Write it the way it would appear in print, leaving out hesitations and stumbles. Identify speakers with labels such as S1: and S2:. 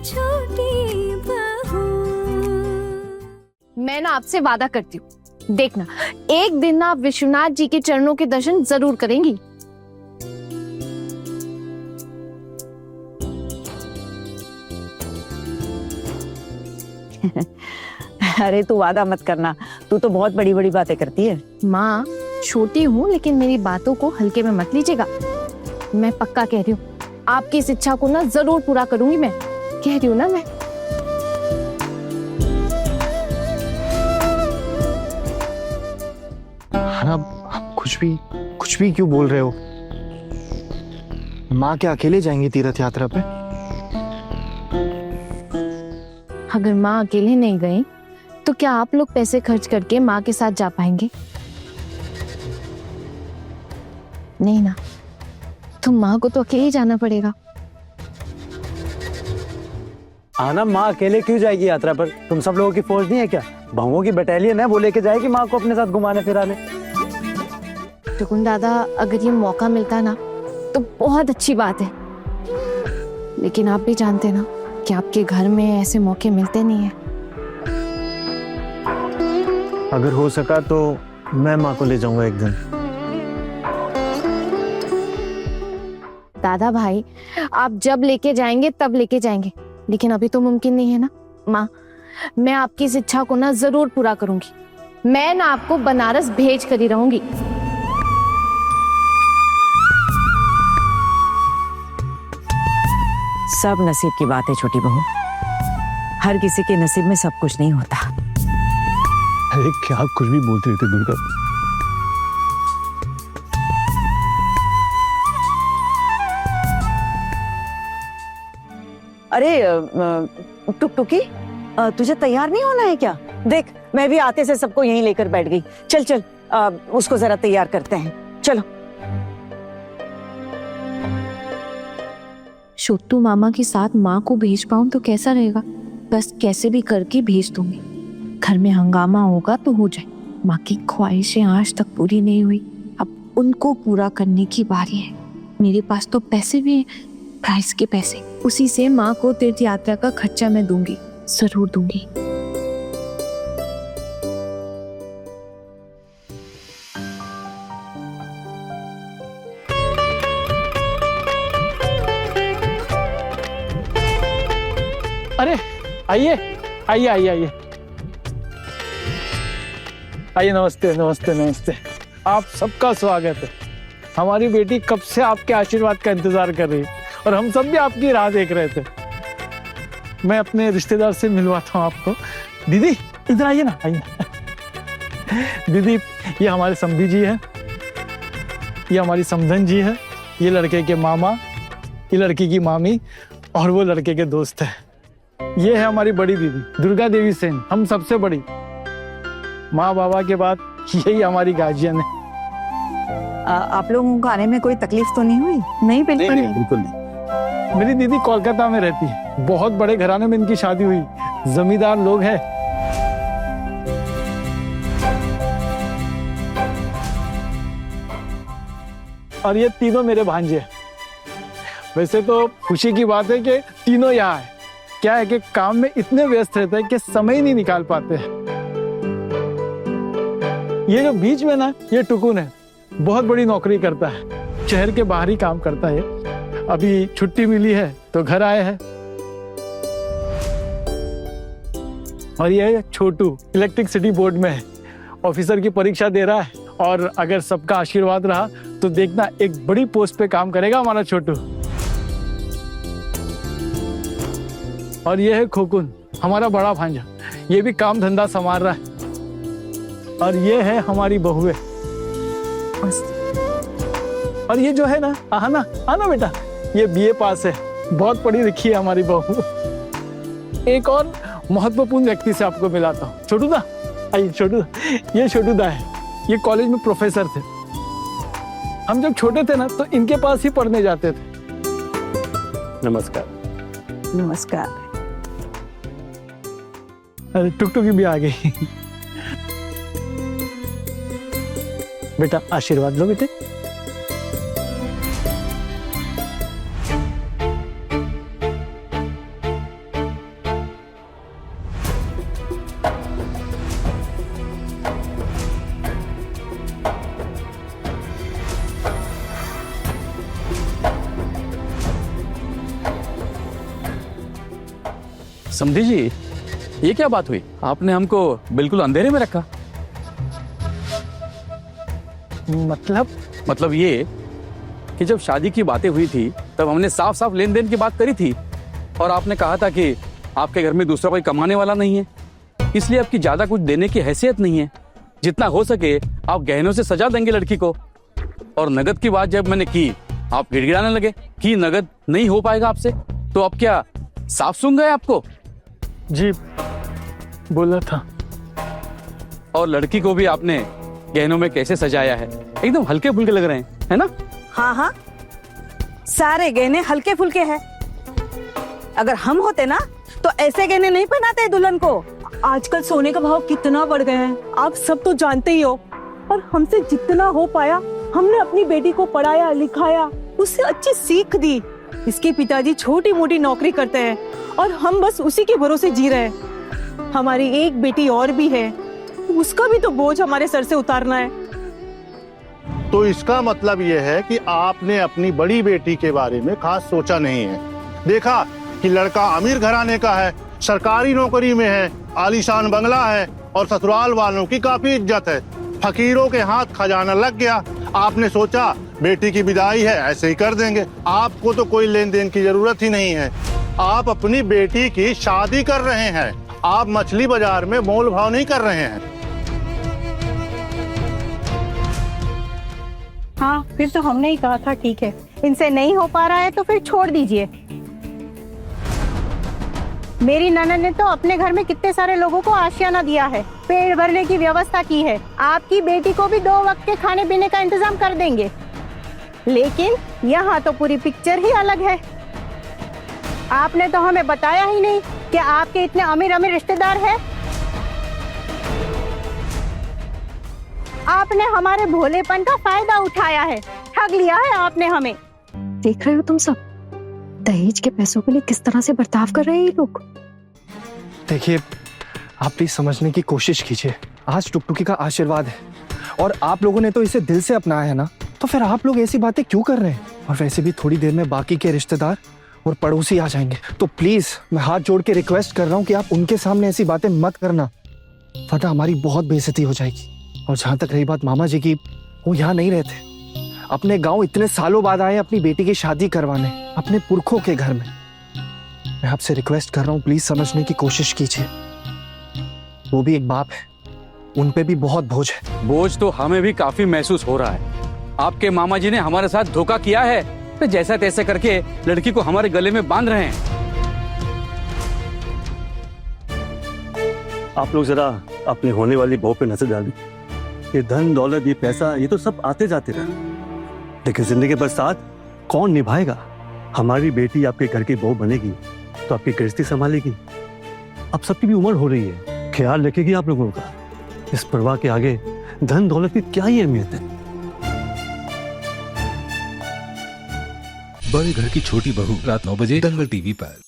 S1: छोटी बहू।
S2: मैं ना आपसे वादा करती हूँ, देखना एक दिन ना आप विश्वनाथ जी के चरणों के दर्शन जरूर करेंगी।
S3: अरे तू वादा मत करना, तू तो बहुत बड़ी बड़ी बातें करती है।
S2: माँ छोटी हूँ लेकिन मेरी बातों को हल्के में मत लीजिएगा। मैं पक्का कह रही हूँ, आपकी इस इच्छा को ना जरूर पूरा करूंगी। मैं कह रही हूँ ना। मैं
S4: आप कुछ भी क्यों बोल रहे हो? माँ क्या अकेले जाएंगी तीर्थ यात्रा पे?
S2: अगर माँ अकेले नहीं गई तो क्या आप लोग पैसे खर्च करके माँ के साथ जा पाएंगे? नहीं ना, तो माँ को तो अकेले जाना पड़ेगा।
S5: आना, माँ अकेले क्यों जाएगी यात्रा पर? तुम सब लोगों की फौज नहीं है क्या? बहुओं की बटालियन है, वो लेके जाएगी माँ को अपने साथ घुमाने फिराने।
S2: टुकुन दादा, अगर ये मौका मिलता ना तो बहुत अच्छी बात है, लेकिन आप भी जानते ना कि आपके घर में ऐसे मौके मिलते नहीं है।
S4: अगर हो सका तो मैं माँ को ले जाऊंगा एक दिन।
S2: दादा भाई, आप जब लेके जाएंगे तब लेके जाएंगे, लेकिन अभी तो मुमकिन नहीं है ना। माँ, मैं आपकी इस इच्छा को ना जरूर पूरा करूंगी। मैं ना आपको बनारस भेज कर ही रहूंगी।
S3: सब नसीब की बात है छोटी बहू, हर किसी के नसीब में सब कुछ नहीं होता।
S4: अरे क्या आप कुछ भी बोलते रहते दुर्गा।
S3: अरे टुकटुकी, तुझे तैयार नहीं होना है क्या? देख, मैं भी आते से सबको यहीं लेकर बैठ गई। चल चल, उसको जरा तैयार करते हैं, चलो।
S2: छोटू मामा के साथ माँ को भेज पाऊं तो कैसा रहेगा? बस कैसे भी करके भेज दूंगी। घर में हंगामा होगा तो हो जाए। माँ की ख्वाहिशें आज तक पूरी नहीं हुई, अब उनको पूरा करने की बारी है। मेरे पास तो पैसे भी हैं, प्राइस के पैसे। उसी से माँ को तीर्थ यात्रा का खर्चा मैं दूंगी, जरूर दूंगी।
S6: अरे आइए आइए आइए आइए आइए, नमस्ते नमस्ते नमस्ते। आप सबका स्वागत है। हमारी बेटी कब से आपके आशीर्वाद का इंतजार कर रही है और हम सब भी आपकी राह देख रहे थे। मैं अपने रिश्तेदार से मिलवाता हूँ आपको। दीदी इधर आइए ना, आइए। दीदी, ये हमारे समधी जी है, ये हमारी समधन जी है, ये लड़के के मामा, ये लड़की की मामी और वो लड़के के दोस्त है। ये है हमारी बड़ी दीदी दुर्गा देवी सेन, हम सबसे बड़ी। माँ बाबा के बाद यही हमारी गार्जियन है।
S3: आप लोगों को आने में कोई तकलीफ तो नहीं हुई? नहीं, बिल्कुल नहीं,
S5: बिल्कुल नहीं।
S6: मेरी दीदी कोलकाता में रहती है, बहुत बड़े घराने में इनकी शादी हुई, जमींदार लोग हैं। और ये तीनों मेरे भांजे हैं। वैसे तो खुशी की बात है कि तीनों यहाँ है। क्या है कि काम में इतने व्यस्त रहते हैं कि समय ही नहीं निकाल पाते हैं। ये जो बीच में ना, ये टुकुन है, बहुत बड़ी नौकरी करता है, शहर के बाहर ही काम करता है। अभी छुट्टी मिली है तो घर आए हैं। और ये छोटू इलेक्ट्रिसिटी बोर्ड में है, ऑफिसर की परीक्षा दे रहा है, और अगर सबका आशीर्वाद रहा तो देखना एक बड़ी पोस्ट पे काम करेगा हमारा छोटू। और ये है खोकुन, हमारा बड़ा भांजा, ये भी काम धंधा संभाल रहा है। और ये है हमारी बहुएं। और ये जो है ना, आना आना बेटा, ये बीए पास है, बहुत पढ़ी लिखी है हमारी बहू। एक और महत्वपूर्ण व्यक्ति से आपको मिलाता हूँ, छोटू दा, आइए छोटू दा। ये छोटू दा है, ये कॉलेज में प्रोफेसर थे। हम जब छोटे थे ना तो इनके पास ही पढ़ने जाते थे।
S5: नमस्कार।
S3: नमस्कार।
S6: अरे टुकटुकी भी आ गई। बेटा आशीर्वाद लो बेटे।
S1: समधी जी, ये क्या बात हुई? आपने हमको बिल्कुल अंधेरे में रखा। मतलब ये कि जब शादी की बातें हुई थी तब हमने साफ साफ लेन देन की बात करी थी और आपने कहा था कि आपके घर में दूसरा कोई कमाने वाला नहीं है, इसलिए आपकी ज्यादा कुछ देने की हैसियत नहीं है। जितना हो सके आप गहनों से सजा देंगे लड़की को। और नगद की बात जब मैंने की, आप गिड़गिड़ाने लगे कि नगद नहीं हो पाएगा आपसे। तो अब क्या साफ सुन गए आपको?
S6: जी बोला था।
S1: और लड़की को भी आपने गहनों में कैसे सजाया है, एकदम हल्के फुल्के लग रहे हैं, है ना?
S3: हाँ हाँ, सारे गहने हल्के फुल्के हैं। अगर हम होते ना तो ऐसे गहने नहीं पहनाते दुल्हन को।
S7: आजकल सोने का भाव कितना बढ़ गया है, आप सब तो जानते ही हो। और हमसे जितना हो पाया हमने अपनी बेटी को पढ़ाया लिखाया, उससे अच्छी सीख दी। इसके पिताजी छोटी मोटी नौकरी करते हैं और हम बस उसी के भरोसे जी रहे हैं। हमारी एक बेटी और भी है, उसका भी तो बोझ हमारे सर से उतारना है।
S8: तो इसका मतलब यह है कि आपने अपनी बड़ी बेटी के बारे में खास सोचा नहीं है। देखा कि लड़का अमीर घराने का है, सरकारी नौकरी में है, आलीशान बंगला है और ससुराल वालों की काफी इज्जत है। फकीरों के हाथ खजाना लग गया। आपने सोचा बेटी की विदाई है, ऐसे ही कर देंगे। आपको तो कोई लेन देन की जरूरत ही नहीं है। आप अपनी बेटी की शादी कर रहे हैं। आप मछली बाजार में मोल भाव नहीं कर रहे हैं।
S9: हाँ, फिर तो हमने ही कहा था ठीक है, इनसे नहीं हो पा रहा है तो फिर छोड़ दीजिए। मेरी ननद ने तो अपने घर में कितने सारे लोगों को आशियाना दिया है, पेट भरने की व्यवस्था की है। आपकी बेटी को भी 2 वक्त के खाने पीने का इंतजाम कर देंगे। लेकिन यहाँ तो पूरी पिक्चर ही अलग है। आपने तो हमें बताया ही नहीं कि आपके इतने अमीर अमीर रिश्तेदार हैं। आपने हमारे भोलेपन का फायदा उठाया है, ठग लिया है आपने हमें।
S2: देख रहे हो तुम सब, दहेज के पैसों के लिए किस तरह से बर्ताव कर रहे हैं ये लोग।
S10: देखिए, आप प्लीज समझने की कोशिश कीजिए। आज टुकटुकी का आशीर्वाद है और आप लोगों ने तो इसे दिल से अपनाया है ना, तो फिर आप लोग ऐसी बातें क्यों कर रहे हैं? और वैसे भी थोड़ी देर में बाकी के रिश्तेदार और पड़ोसी आ जाएंगे, तो प्लीज मैं हाथ जोड़ के रिक्वेस्ट कर रहा हूँ कि आप उनके सामने ऐसी बातें मत करना, वरना हमारी बहुत बेइज्जती हो जाएगी। और जहां तक रही बात मामा जी की, वो यहाँ नहीं रहते, अपने गांव इतने सालों बाद आए अपनी बेटी की शादी करवाने, अपने पुरखों के घर में। मैं आपसे रिक्वेस्ट कर रहा हूँ, प्लीज समझने की कोशिश कीजिए। वो भी एक बाप है, उन पे भी बहुत बोझ है।
S1: बोझ तो हमें भी काफी महसूस हो रहा है। आपके मामा जी ने हमारे साथ धोखा किया है, तो जैसा तैसे करके लड़की को हमारे गले में बांध रहे हैं।
S4: आप लोग जरा अपनी होने वाली बहू पे नजर डालिए। ये धन दौलत, ये पैसा, ये तो सब आते जाते रहे, लेकिन जिंदगी भर साथ कौन निभाएगा? हमारी बेटी आपके घर की बहू बनेगी तो आपकी गृहस्थी संभालेगी। अब सबकी भी उम्र हो रही है, ख्याल रखेगी आप लोगों का। इस परवाह के आगे धन दौलत की क्या ही अहमियत है।
S11: बड़े घर की छोटी बहू, रात 9 बजे दंगल टीवी पर।